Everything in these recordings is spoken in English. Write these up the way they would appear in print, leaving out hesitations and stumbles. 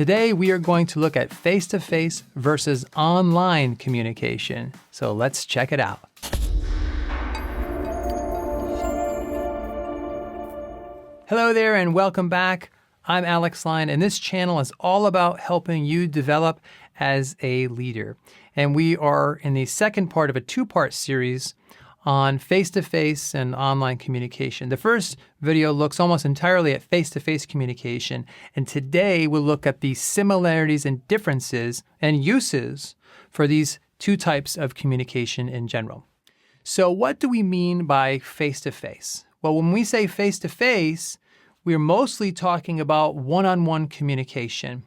Today, we are going to look at face-to-face versus online communication. So let's check it out. Hello there and welcome back. I'm Alex Lyon, and this channel is all about helping you develop as a leader. And we are in the second part of a two-part series on face-to-face and online communication. The first video looks almost entirely at face-to-face communication, and today we'll look at the similarities and differences and uses for these two types of communication in general. So what do we mean by face-to-face? Well, when we say face-to-face, we're mostly talking about one-on-one communication.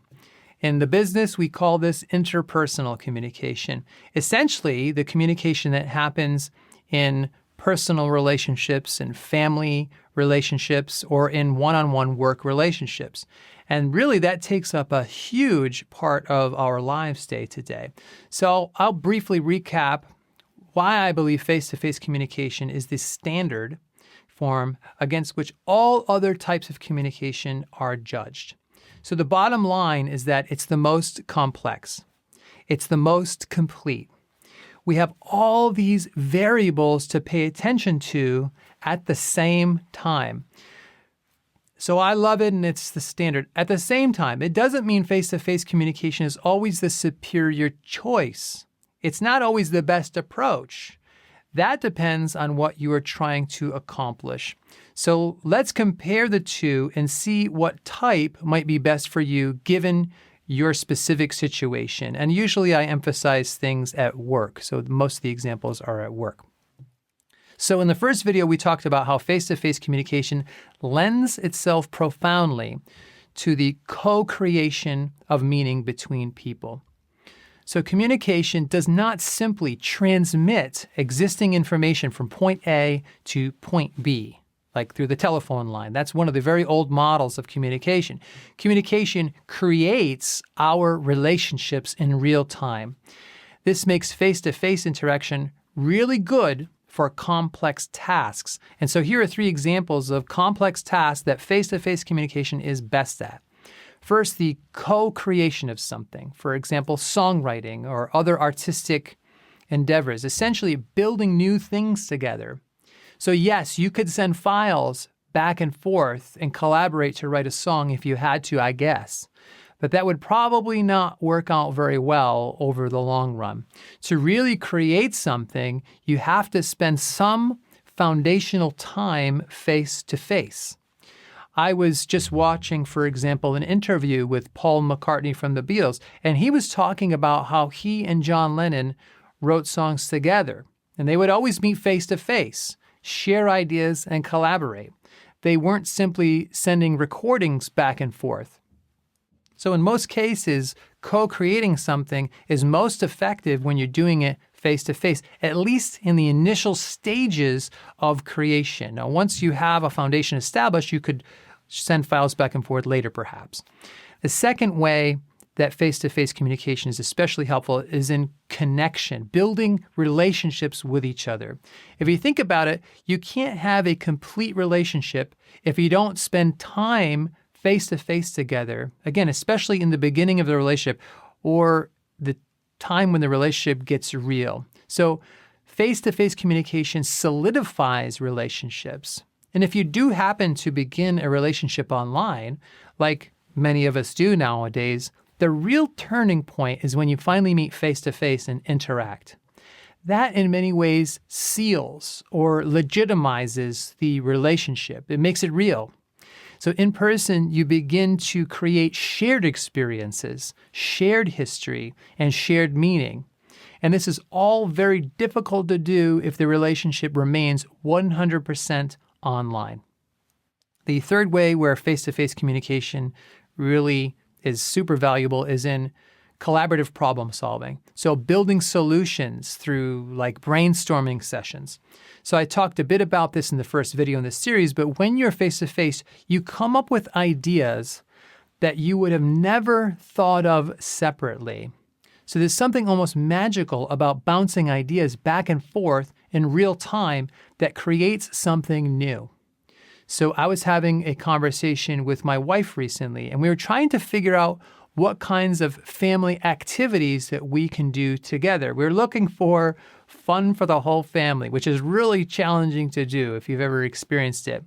In the business, we call this interpersonal communication. Essentially, the communication that happens in personal relationships and family relationships or in one-on-one work relationships. And really that takes up a huge part of our lives day to day. So I'll briefly recap why I believe face-to-face communication is the standard form against which all other types of communication are judged. So the bottom line is that it's the most complex. It's the most complete. We have all these variables to pay attention to at the same time. So I love it and it's the standard. At the same time, it doesn't mean face-to-face communication is always the superior choice. It's not always the best approach. That depends on what you are trying to accomplish. So let's compare the two and see what type might be best for you given your specific situation. And usually I emphasize things at work. So most of the examples are at work. So in the first video, we talked about how face-to-face communication lends itself profoundly to the co-creation of meaning between people. So communication does not simply transmit existing information from point A to point B, like through the telephone line. That's one of the very old models of communication. Communication creates our relationships in real time. This makes face-to-face interaction really good for complex tasks. And so here are three examples of complex tasks that face-to-face communication is best at. First, the co-creation of something. For example, songwriting or other artistic endeavors, essentially building new things together. So yes, you could send files back and forth and collaborate to write a song if you had to, I guess. But that would probably not work out very well over the long run. To really create something, you have to spend some foundational time face to face. I was just watching, for example, an interview with Paul McCartney from the Beatles, and he was talking about how he and John Lennon wrote songs together. And they would always meet face to face, share ideas, and collaborate. They weren't simply sending recordings back and forth. So in most cases, co-creating something is most effective when you're doing it face-to-face, at least in the initial stages of creation. Now, once you have a foundation established, you could send files back and forth later, perhaps. The second way that face-to-face communication is especially helpful is in connection, building relationships with each other. If you think about it, you can't have a complete relationship if you don't spend time face-to-face together, again, especially in the beginning of the relationship or the time when the relationship gets real. So face-to-face communication solidifies relationships. And if you do happen to begin a relationship online, like many of us do nowadays, the real turning point is when you finally meet face-to-face and interact. That in many ways seals or legitimizes the relationship. It makes it real. So in person, you begin to create shared experiences, shared history, and shared meaning. And this is all very difficult to do if the relationship remains 100% online. The third way where face-to-face communication really is super valuable is in collaborative problem solving. So building solutions through like brainstorming sessions. So I talked a bit about this in the first video in this series, but when you're face-to-face, you come up with ideas that you would have never thought of separately. So there's something almost magical about bouncing ideas back and forth in real time that creates something new. So I was having a conversation with my wife recently, and we were trying to figure out what kinds of family activities that we can do together. We're looking for fun for the whole family, which is really challenging to do if you've ever experienced it.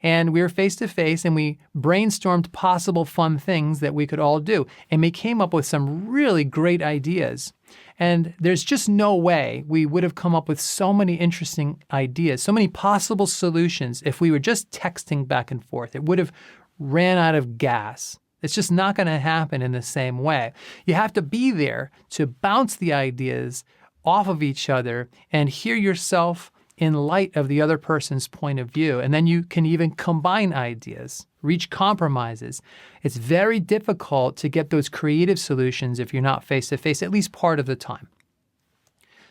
And we were face-to-face, and we brainstormed possible fun things that we could all do. And we came up with some really great ideas. And there's just no way we would have come up with so many interesting ideas, so many possible solutions if we were just texting back and forth. It would have ran out of gas. It's just not going to happen in the same way. You have to be there to bounce the ideas off of each other and hear yourself in light of the other person's point of view. And then you can even combine ideas, reach compromises. It's very difficult to get those creative solutions if you're not face-to-face, at least part of the time.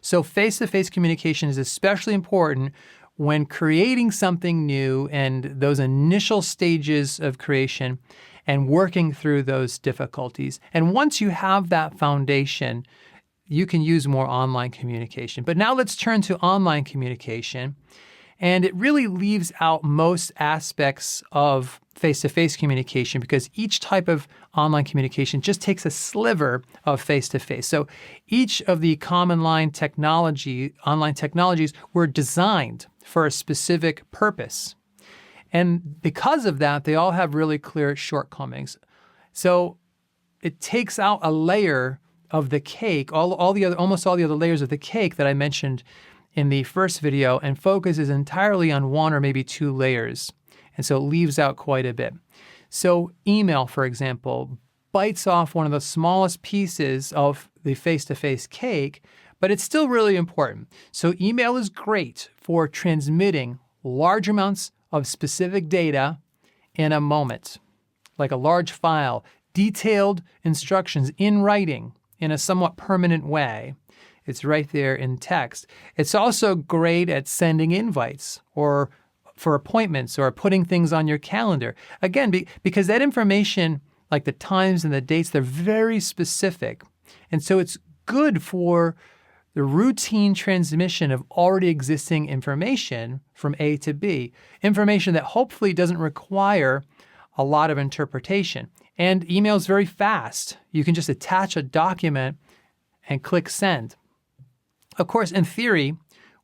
So face-to-face communication is especially important when creating something new and those initial stages of creation and working through those difficulties. And once you have that foundation, you can use more online communication. But now let's turn to online communication. And it really leaves out most aspects of face-to-face communication because each type of online communication just takes a sliver of face-to-face. So each of the online technologies were designed for a specific purpose. And because of that, they all have really clear shortcomings. So it takes out a layer of the cake, almost all the other layers of the cake that I mentioned in the first video, and focuses entirely on one or maybe two layers. And so it leaves out quite a bit. So email, for example, bites off one of the smallest pieces of the face-to-face cake, but it's still really important. So email is great for transmitting large amounts of specific data in a moment, like a large file, detailed instructions in writing in a somewhat permanent way. It's right there in text. It's also great at sending invites or for appointments or putting things on your calendar. Again, because that information, like the times and the dates, they're very specific. And so it's good for the routine transmission of already existing information from A to B, information that hopefully doesn't require a lot of interpretation. And email is very fast. You can just attach a document and click send. Of course, in theory,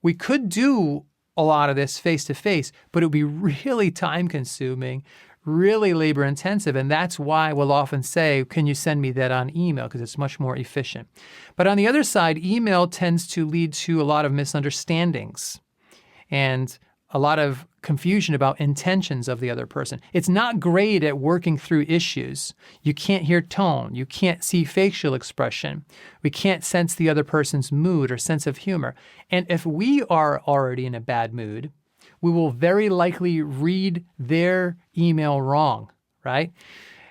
we could do a lot of this face-to-face, but it would be really time-consuming, really labor-intensive, and that's why we'll often say, can you send me that on email, because it's much more efficient. But on the other side, email tends to lead to a lot of misunderstandings and a lot of confusion about intentions of the other person. It's not great at working through issues. You can't hear tone. You can't see facial expression. We can't sense the other person's mood or sense of humor. And if we are already in a bad mood, we will very likely read their email wrong, right?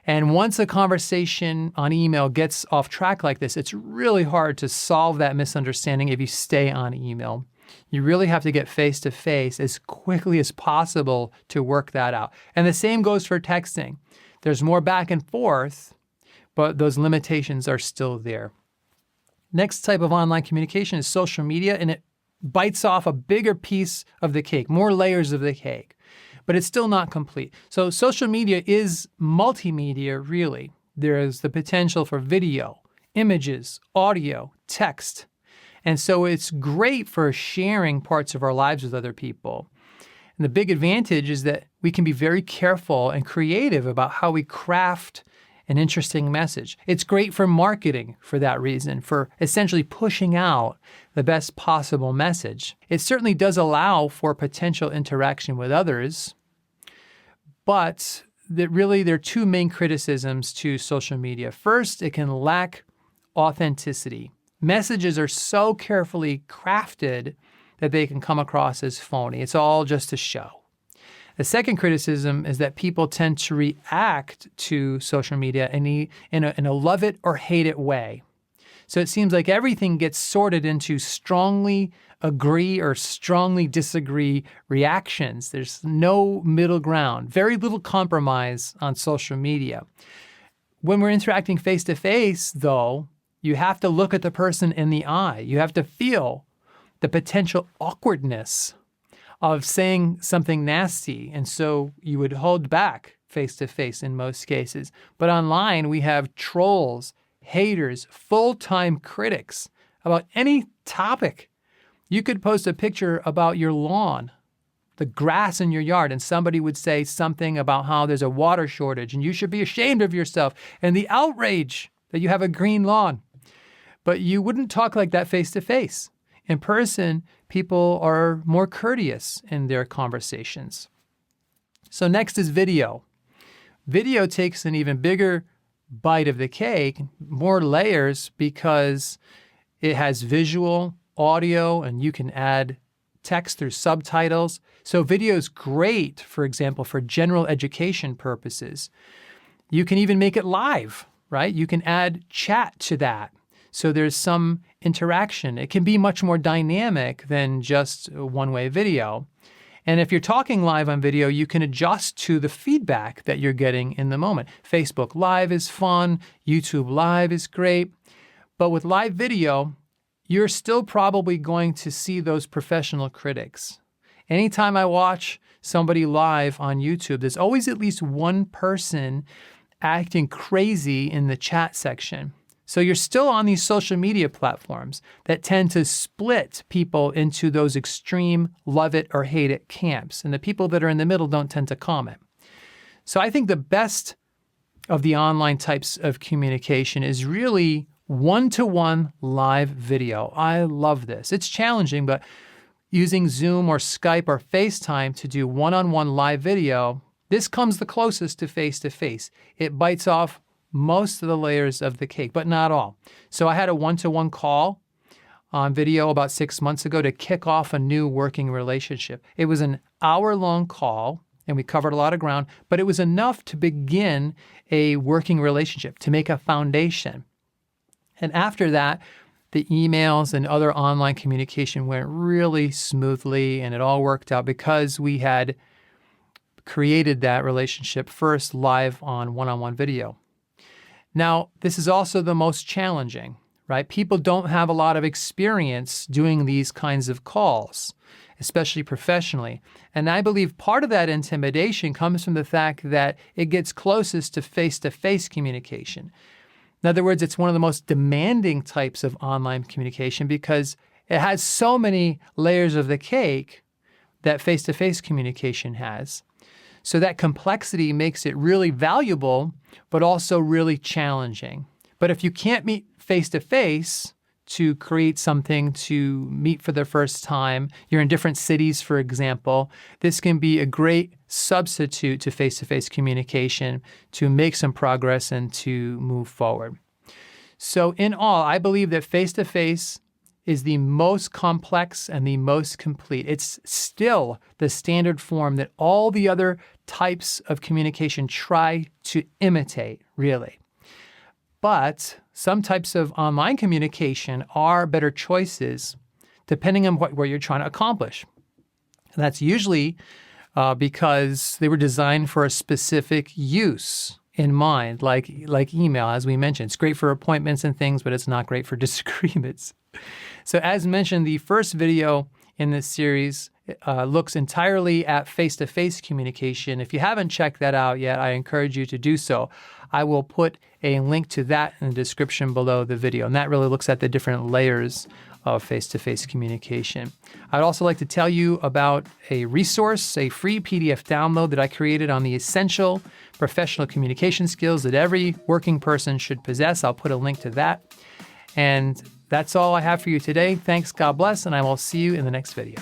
And once a conversation on email gets off track like this, it's really hard to solve that misunderstanding if you stay on email. You really have to get face-to-face as quickly as possible to work that out. And the same goes for texting. There's more back and forth, but those limitations are still there. Next type of online communication is social media, and it bites off a bigger piece of the cake, more layers of the cake, but it's still not complete. So social media is multimedia, really. There is the potential for video, images, audio, text. And so it's great for sharing parts of our lives with other people. And the big advantage is that we can be very careful and creative about how we craft an interesting message. It's great for marketing for that reason, for essentially pushing out the best possible message. It certainly does allow for potential interaction with others, but there are two main criticisms to social media. First, it can lack authenticity. Messages are so carefully crafted that they can come across as phony. It's all just a show. The second criticism is that people tend to react to social media in a love it or hate it way. So it seems like everything gets sorted into strongly agree or strongly disagree reactions. There's no middle ground, very little compromise on social media. When we're interacting face-to-face, though, you have to look at the person in the eye. You have to feel the potential awkwardness of saying something nasty. And so you would hold back face-to-face in most cases. But online, we have trolls, haters, full-time critics about any topic. You could post a picture about your lawn, the grass in your yard, and somebody would say something about how there's a water shortage and you should be ashamed of yourself and the outrage that you have a green lawn. But you wouldn't talk like that face-to-face. In person, people are more courteous in their conversations. So next is video. Video takes an even bigger bite of the cake, more layers, because it has visual, audio, and you can add text through subtitles. So video is great, for example, for general education purposes. You can even make it live, right? You can add chat to that. So there's some interaction. It can be much more dynamic than just a one-way video. And if you're talking live on video, you can adjust to the feedback that you're getting in the moment. Facebook Live is fun. YouTube Live is great. But with live video, you're still probably going to see those professional critics. Anytime I watch somebody live on YouTube, there's always at least one person acting crazy in the chat section. So you're still on these social media platforms that tend to split people into those extreme love it or hate it camps. And the people that are in the middle don't tend to comment. So I think the best of the online types of communication is really one-to-one live video. I love this. It's challenging, but using Zoom or Skype or FaceTime to do one-on-one live video, this comes the closest to face-to-face. It bites off most of the layers of the cake, but not all. So I had a one-to-one call on video about 6 months ago to kick off a new working relationship. It was an hour-long call, and we covered a lot of ground, but it was enough to begin a working relationship, to make a foundation. And after that, the emails and other online communication went really smoothly, and it all worked out because we had created that relationship first live on one-on-one video. Now, this is also the most challenging, right? People don't have a lot of experience doing these kinds of calls, especially professionally. And I believe part of that intimidation comes from the fact that it gets closest to face-to-face communication. In other words, it's one of the most demanding types of online communication because it has so many layers of the cake that face-to-face communication has. So that complexity makes it really valuable, but also really challenging. But if you can't meet face-to-face to create something to meet for the first time, you're in different cities, for example, this can be a great substitute to face-to-face communication to make some progress and to move forward. So in all, I believe that face-to-face is the most complex and the most complete. It's still the standard form that all the other types of communication try to imitate, really. But some types of online communication are better choices depending on what you're trying to accomplish. And that's usually because they were designed for a specific use in mind, like email, as we mentioned. It's great for appointments and things, but it's not great for disagreements. So as mentioned, the first video in this series looks entirely at face-to-face communication. If you haven't checked that out yet, I encourage you to do so. I will put a link to that in the description below the video, and that really looks at the different layers of face-to-face communication. I'd also like to tell you about a resource, a free PDF download that I created on the essential professional communication skills that every working person should possess. I'll put a link to that. And that's all I have for you today. Thanks, God bless, and I will see you in the next video.